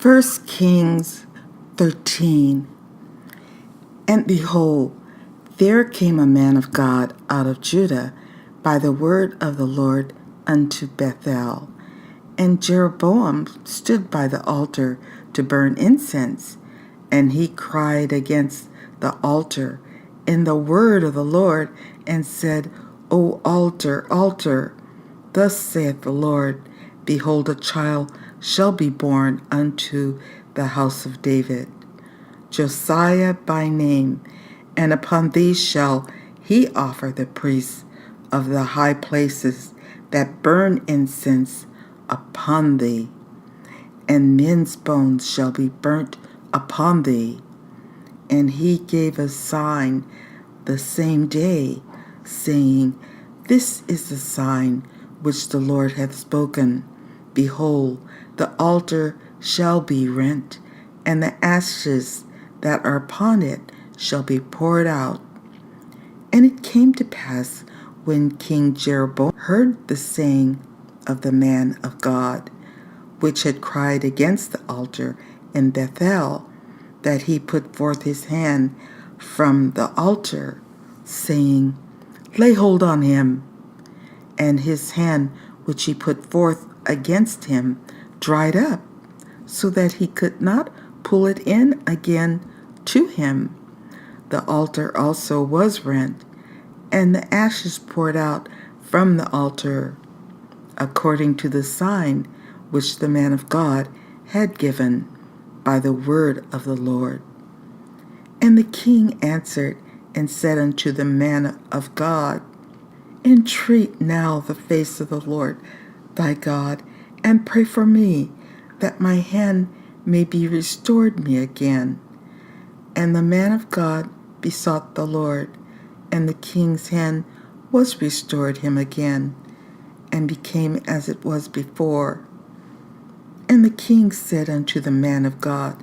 1 Kings 13. And behold, there came a man of God out of Judah by the word of the Lord unto Bethel. And Jeroboam stood by the altar to burn incense, and he cried against the altar in the word of the Lord, and said, O altar, altar, thus saith the Lord, behold, a child shall be born unto the house of David, Josiah by name, and upon these shall he offer the priests of the high places that burn incense upon thee, and men's bones shall be burnt upon thee. And he gave a sign the same day, saying, This is the sign which the Lord hath spoken. Behold, the altar shall be rent, and the ashes that are upon it shall be poured out. And it came to pass, when King Jeroboam heard the saying of the man of God, which had cried against the altar in Bethel, that he put forth his hand from the altar, saying, Lay hold on him. And his hand which he put forth against him dried up, so that he could not pull it in again to him. The altar also was rent, and the ashes poured out from the altar, according to the sign which the man of God had given by the word of the Lord. And the king answered and said unto the man of God, Entreat now the face of the Lord thy God, and pray for me, that my hand may be restored me again. And the man of God besought the Lord, and the king's hand was restored him again, and became as it was before. And the king said unto the man of God,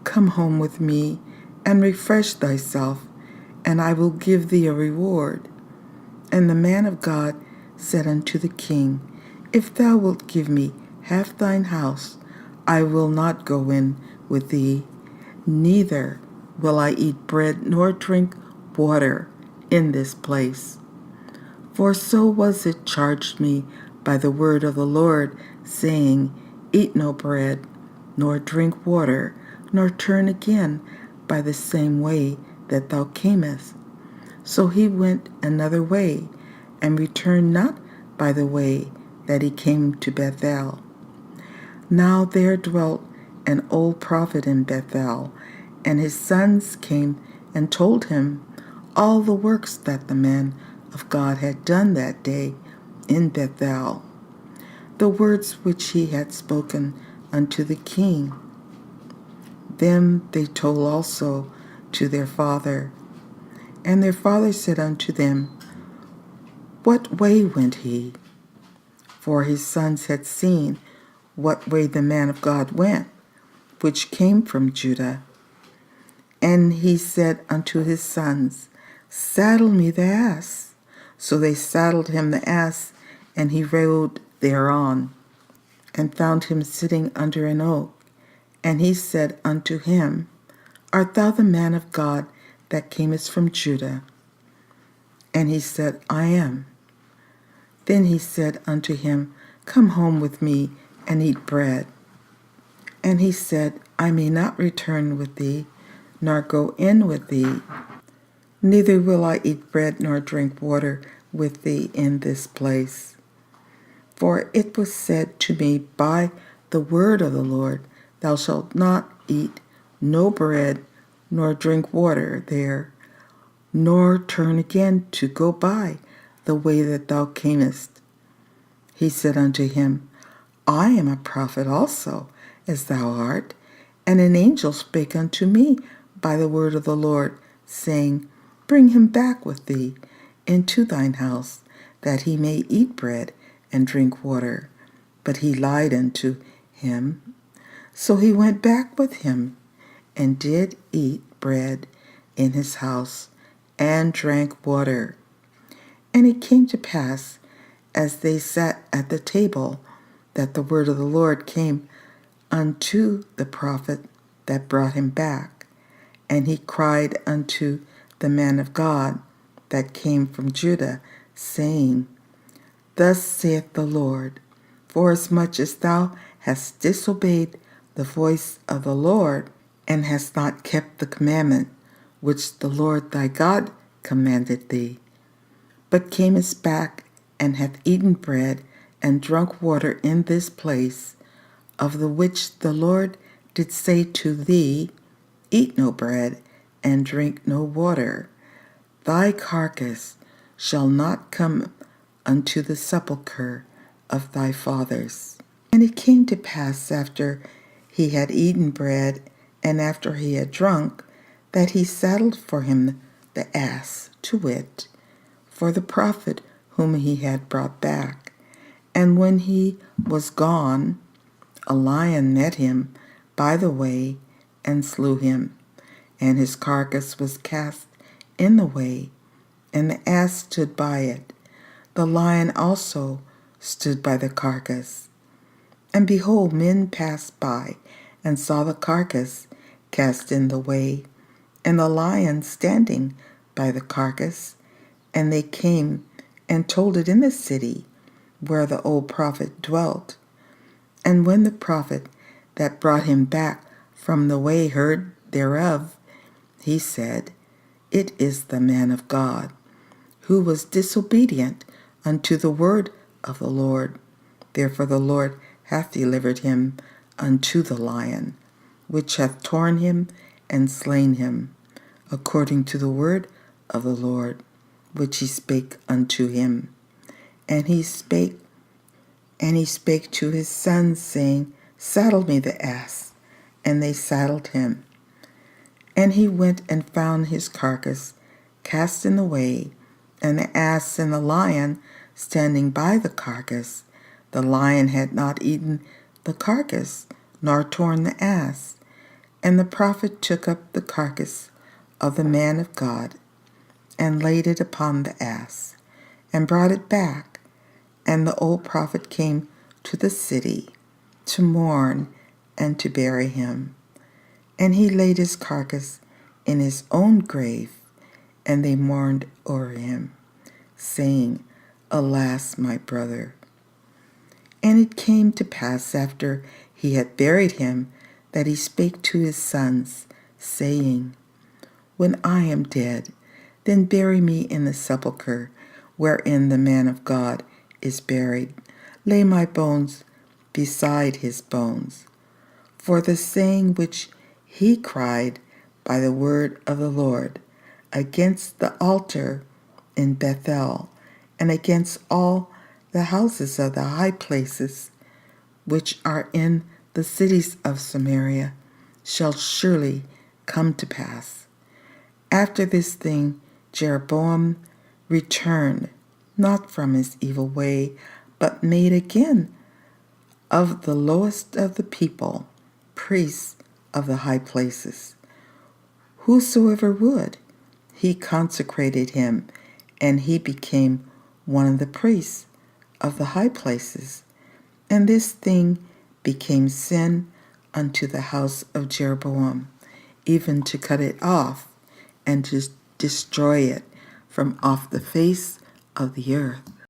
Come home with me, and refresh thyself, and I will give thee a reward. And the man of God said unto the king, If thou wilt give me half thine house, I will not go in with thee, neither will I eat bread nor drink water in this place. For so was it charged me by the word of the Lord, saying, Eat no bread, nor drink water, nor turn again by the same way that thou camest. So he went another way, and returned not by the way that he came to Bethel. Now there dwelt an old prophet in Bethel, and his sons came and told him all the works that the man of God had done that day in Bethel, the words which he had spoken unto the king. Them they told also to their father. And their father said unto them, What way went he? For his sons had seen what way the man of God went, which came from Judah. And he said unto his sons, Saddle me the ass. So they saddled him the ass, and he rode thereon, and found him sitting under an oak. And he said unto him, Art thou the man of God that camest from Judah? And he said, I am. Then he said unto him, Come home with me and eat bread. And he said, I may not return with thee, nor go in with thee, neither will I eat bread nor drink water with thee in this place. For it was said to me by the word of the Lord, Thou shalt not eat no bread nor drink water there, nor turn again to go by the way that thou camest. He said unto him, I am a prophet also, as thou art. And an angel spake unto me by the word of the Lord, saying, Bring him back with thee into thine house, that he may eat bread and drink water. But he lied unto him. So he went back with him, and did eat bread in his house, and drank water. And it came to pass, as they sat at the table, that the word of the Lord came unto the prophet that brought him back. And he cried unto the man of God that came from Judah, saying, Thus saith the Lord, forasmuch as thou hast disobeyed the voice of the Lord, and hast not kept the commandment which the Lord thy God commanded thee, but camest back and hath eaten bread and drunk water in this place, of the which the Lord did say to thee, Eat no bread and drink no water, thy carcass shall not come unto the sepulchre of thy fathers. And it came to pass after he had eaten bread and after he had drunk, that he saddled for him the ass, to wit, for the prophet whom he had brought back. And when he was gone, a lion met him by the way and slew him, and his carcass was cast in the way, and the ass stood by it. The lion also stood by the carcass. And behold, men passed by and saw the carcass cast in the way, and the lion standing by the carcass. And they came and told it in the city where the old prophet dwelt. And when the prophet that brought him back from the way heard thereof, he said, It is the man of God, who was disobedient unto the word of the Lord. Therefore the Lord hath delivered him unto the lion, which hath torn him and slain him, according to the word of the Lord, which he spake unto him. And he spake to his sons, saying, Saddle me the ass. And they saddled him. And he went and found his carcass cast in the way, and the ass and the lion standing by the carcass. The lion had not eaten the carcass, nor torn the ass. And the prophet took up the carcass of the man of God, and laid it upon the ass, and brought it back. And the old prophet came to the city to mourn and to bury him. And he laid his carcass in his own grave, and they mourned o'er him, saying, Alas, my brother. And it came to pass after he had buried him, that he spake to his sons, saying, When I am dead, then bury me in the sepulchre wherein the man of God is buried. Lay my bones beside his bones. For the saying which he cried by the word of the Lord against the altar in Bethel, and against all the houses of the high places which are in the cities of Samaria, shall surely come to pass. After this thing Jeroboam returned, not from his evil way, but made again of the lowest of the people priests of the high places. Whosoever would, he consecrated him, and he became one of the priests of the high places. And this thing became sin unto the house of Jeroboam, even to cut it off and to destroy it from off the face of the earth.